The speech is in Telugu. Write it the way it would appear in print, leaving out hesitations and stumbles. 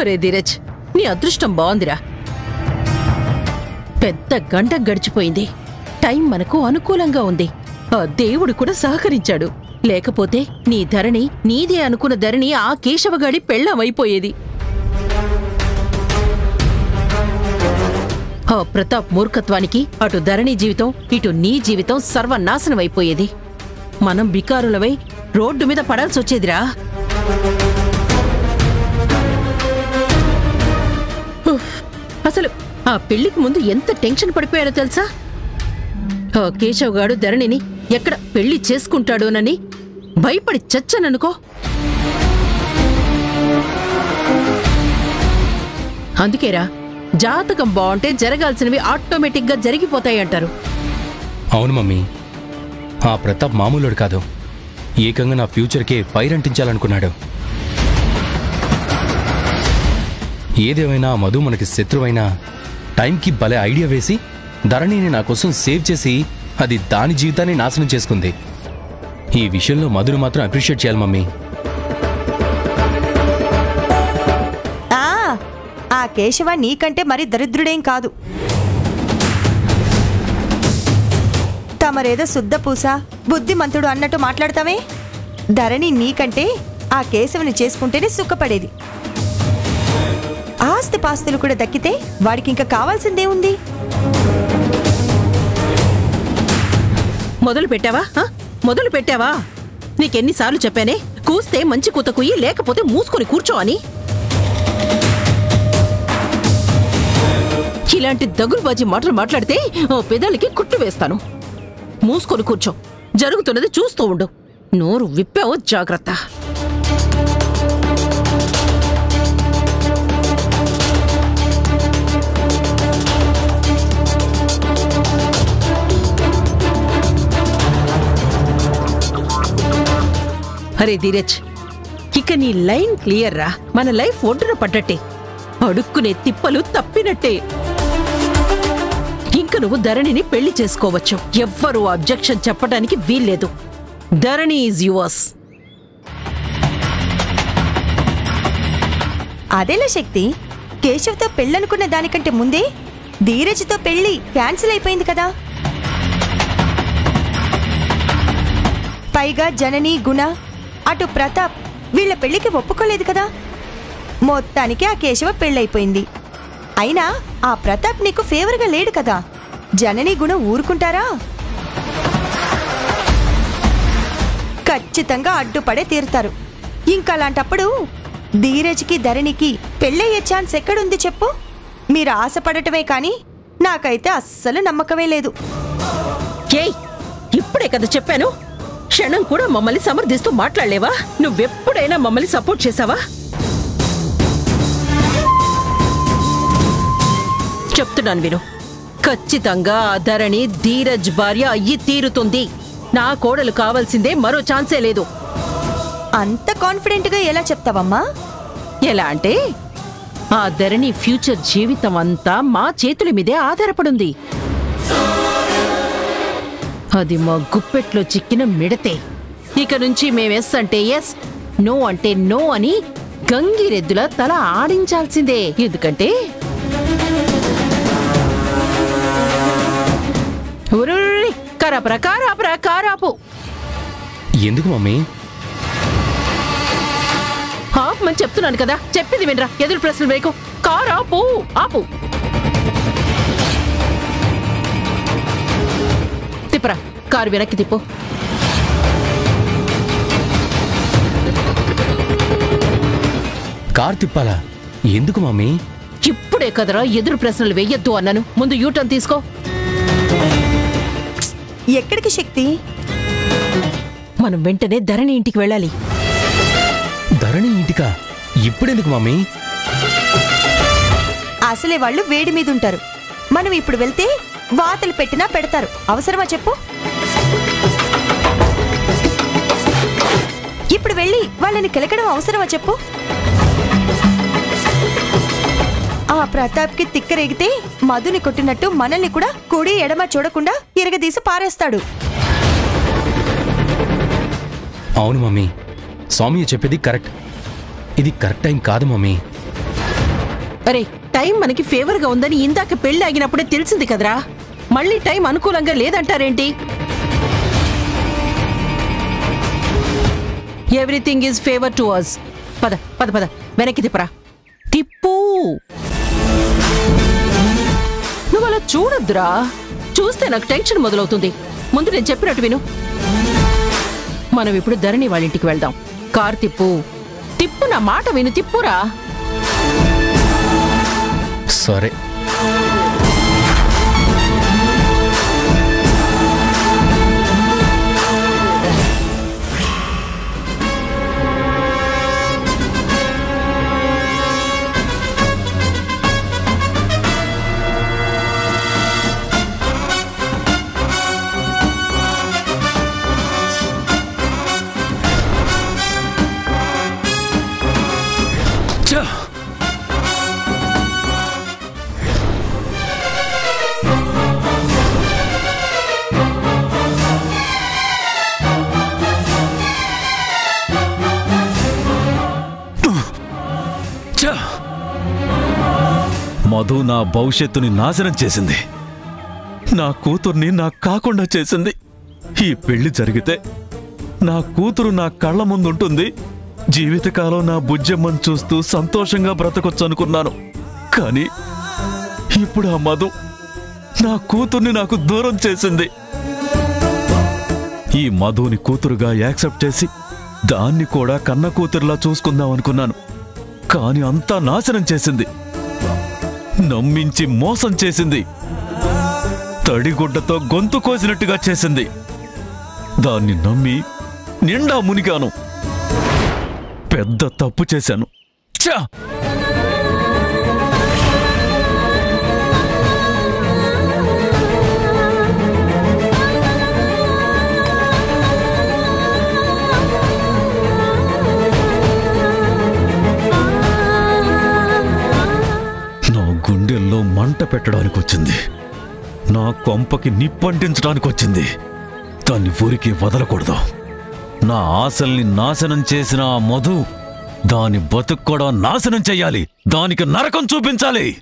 ఒరే ధీరజ్, నీ అదృష్టం బాగుందిరా. పెద్ద గంట గడిచిపోయింది. టైం మనకు అనుకూలంగా ఉంది. ఆ దేవుడు కూడా సహకరించాడు. లేకపోతే నీ ధరణి, నీదే అనుకున్న ధరణి ఆ కేశవగాడి పెళ్ళామైపోయేది. ఆ ప్రతాప్ మూర్ఖత్వానికి అటు ధరణి జీవితం, ఇటు నీ జీవితం సర్వనాశనమైపోయేది. మనం బికారులవై రోడ్డు మీద పడాల్సొచ్చేదిరా. అసలు ఆ పెళ్లికి ముందు ఎంత టెన్షన్ పడిపోయాడో తెలుసా? ఆ కేశవగాడు ధరణిని ఎక్కడ పెళ్లి చేసుకుంటాడోనని భయపడి చచ్చాననుకో. అందుకేరా, జాతకం బాగుంటే జరగాల్సినవి ఆటోమేటిక్గా జరిగిపోతాయంటారు. అవును మమ్మీ, ఆ ప్రతాప్ మామూలుడు కాదు. ఏకంగా నా ఫ్యూచర్కే పైరంటించాలనుకున్నాడు. ఏదేమైనా మధు మనకి శత్రువైనా టైంకి భలే ఐడియా వేసి ధరణిని నా కోసం సేవ్ చేసి అది దాని జీవితాన్ని నాశనం చేసుకుంది. ఈ విషయంలో మధును మాత్రం అప్రిషియేట్ చేయాలి మమ్మీ. ఆ కేశవ నీకంటే మరి దరిద్రుడేం కాదు. తమరేదో శుద్ధపూస, బుద్ధిమంతుడు అన్నట్టు మాట్లాడతావే. ధరణి నీకంటే ఆ కేశవుని చేసుకుంటేనే సుఖపడేది. ఆస్తి పాస్తులు కూడా దక్కితే వాడికి ఇంకా కావాల్సిందే ఉంది. మొదలు పెట్టావా? నీకెన్నిసార్లు చెప్పానే, కూస్తే మంచి కూత కుయ్యి, లేకపోతే మూసుకొని కూర్చో అని. ఇలాంటి దగులుబాజీ మాటలు మాట్లాడితే ఓ పెదాలకి కుట్టు వేస్తాను. మూసుకొని కూర్చో, జరుగుతున్నది చూస్తూ ఉండు. నోరు విప్పావో జాగ్రత్త. అరే ధీరజ్, ఇక నీ లైన్ క్లియర్ రా. మన లైఫ్ ఒడ్డున పడ్డట్టే, అడుక్కునే తిప్పలు తప్పినట్టే. ఇంక నువ్వు ధరణిని పెళ్లి చేసుకోవచ్చు. ఎవ్వరూ అబ్జెక్షన్ చెప్పడానికి వీల్లేదు. ధరణి ఈజ్ యువర్స్. అదేలా శక్తి, కేశవ్తో పెళ్ళనుకున్న దానికంటే ముందే ధీరజ్తో పెళ్లి క్యాన్సిల్ అయిపోయింది కదా. పైగా జనని, గుణ, అటు ప్రతాప్ వీళ్ల పెళ్లికి ఒప్పుకోలేదు కదా. మొత్తానికి ఆ కేశవ పెళ్ళైపోయింది. అయినా ఆ ప్రతాప్ నీకు ఫేవర్గా లేడు కదా. జనని, గుణ ఊరుకుంటారా? ఖచ్చితంగా అడ్డుపడే తీరుతారు. ఇంకలాంటప్పుడు ధీరజ్కి, ధరణికి పెళ్ళయ్యే ఛాన్స్ ఎక్కడుంది చెప్పు? మీరు ఆశపడటమే కానీ నాకైతే అస్సలు నమ్మకమే లేదు. ఇప్పుడే కదా చెప్పాను. క్షణం కూడా మమ్మల్ని సమర్థిస్తూ మాట్లాడలేవా? నువ్వెప్పుడైనా మమ్మల్ని సపోర్ట్ చేసావా? చెప్తున్నాను విను. ఖచ్చితంగా ధరణి ధీరజ్ భార్య అయ్యి తీరుతుంది. నా కోడలు కావాల్సిందే, మరో ఛాన్సే లేదు. అంత కాన్ఫిడెంట్ గా ఎలా చెప్తావమ్మా? ఎలా అంటే, ఆ ధరణి ఫ్యూచర్ జీవితం అంతా మా చేతుల మీదే ఆధారపడుంది. అది మా గుప్పెట్లో చిక్కిన మిడతే. ఇక నుంచి మేము ఎస్ అంటే ఎస్, నో అంటే నో అని గంగిరెద్దుల తల ఆడించాల్సిందే. ఎందుకంటే కారాపరా కారాపరా కారాపు. ఎందుకు మమ్మీ? ఆపమని చెప్తున్నాను కదా. చెప్పింది వినరా, ఎదురు ప్రశ్నలు వేయకు. కారాపు, ఆపు. తిప్పరా, కారు వెనక్కి తిప్పు. కారు తిప్పాలా? ఎందుకు మమ్మీ? ఇప్పుడే కదరా ఎదురు ప్రశ్నలు వెయ్యొద్దు అన్నాను. ముందు యూటర్న్ తీసుకో. ఎక్కడికి శక్తి? మనం వెంటనే ధరణి ఇంటికి వెళ్ళాలి. ధరణి ఇంటికా? ఇప్పుడెందుకు మమ్మీ? అసలే వాళ్ళు వేడి మీద ఉంటారు. మనం ఇప్పుడు వెళ్తే వాతలు పెట్టినా పెడతారు. అవసరమా చెప్పు? ఇప్పుడు వెళ్ళి వాళ్ళని కెలకడం అవసరమా చెప్పు? ఆ ప్రతాప్కి తిక్కరేగితే మధుని కొట్టినట్టు మనల్ని కూడా కుడి ఎడమ చూడకుండా ఇరగదీసి పారేస్తాడు. అవును మమ్మీ, స్వామి చెప్పేది కరెక్ట్. ఇది కరెక్ట్ టైం కాదు మమ్మీ. అరే, టైం మనకి ఫేవర్గా ఉందని ఇందాక పెళ్లి ఆగినప్పుడే తెలిసింది కదరా. మళ్ళీ టైం అనుకూలంగా లేదంటారేంటి? Everything is favour to us. పద పద పద, వెనక్కి తిప్పరా. తిప్పు. నువ్వు అలా చూడొద్దురా. చూస్తే నాకు టెన్షన్ మొదలవుతుంది. ముందు నేను చెప్పినట్టు విను. మనం ఇప్పుడు ధరణి వాళ్ళ ఇంటికి వెళ్దాం. కార్ తిప్పు. తిప్పు, నా మాట విను. తిప్పురా. సరే. మధు నా భవిష్యత్తుని నాశనం చేసింది. నా కూతుర్ని నాకు కాకుండా చేసింది. ఈ పెళ్లి జరిగితే నా కూతురు నా కళ్ళ ముందుంటుంది. జీవితకాలం నా బుజ్జమ్మని చూస్తూ సంతోషంగా బ్రతకొచ్చు అనుకున్నాను. కానీ ఇప్పుడు ఆ మధు నా కూతుర్ని నాకు దూరం చేసింది. ఈ మధుని కూతురుగా యాక్సెప్ట్ చేసి దాన్ని కూడా కన్న కూతురులా చూసుకుందాం అనుకున్నాను. కాని అంతా నాశనం చేసింది. నమ్మించి మోసం చేసింది. తడిగుడ్డతో గొంతు కోసినట్టుగా చేసింది. దాన్ని నమ్మి నిండా మునిగాను. పెద్ద తప్పు చేశాను. ఛా! గుండెల్లో మంట పెట్టడానికి వచ్చింది. నా కొంపకి నిప్పంటించడానికి వచ్చింది. దాన్ని ఊరికి వదలకూడదు. నా ఆశల్ని నాశనం చేసిన ఆ మధు దాని బతుకు కూడా నాశనం చెయ్యాలి. దానికి నరకం చూపించాలి.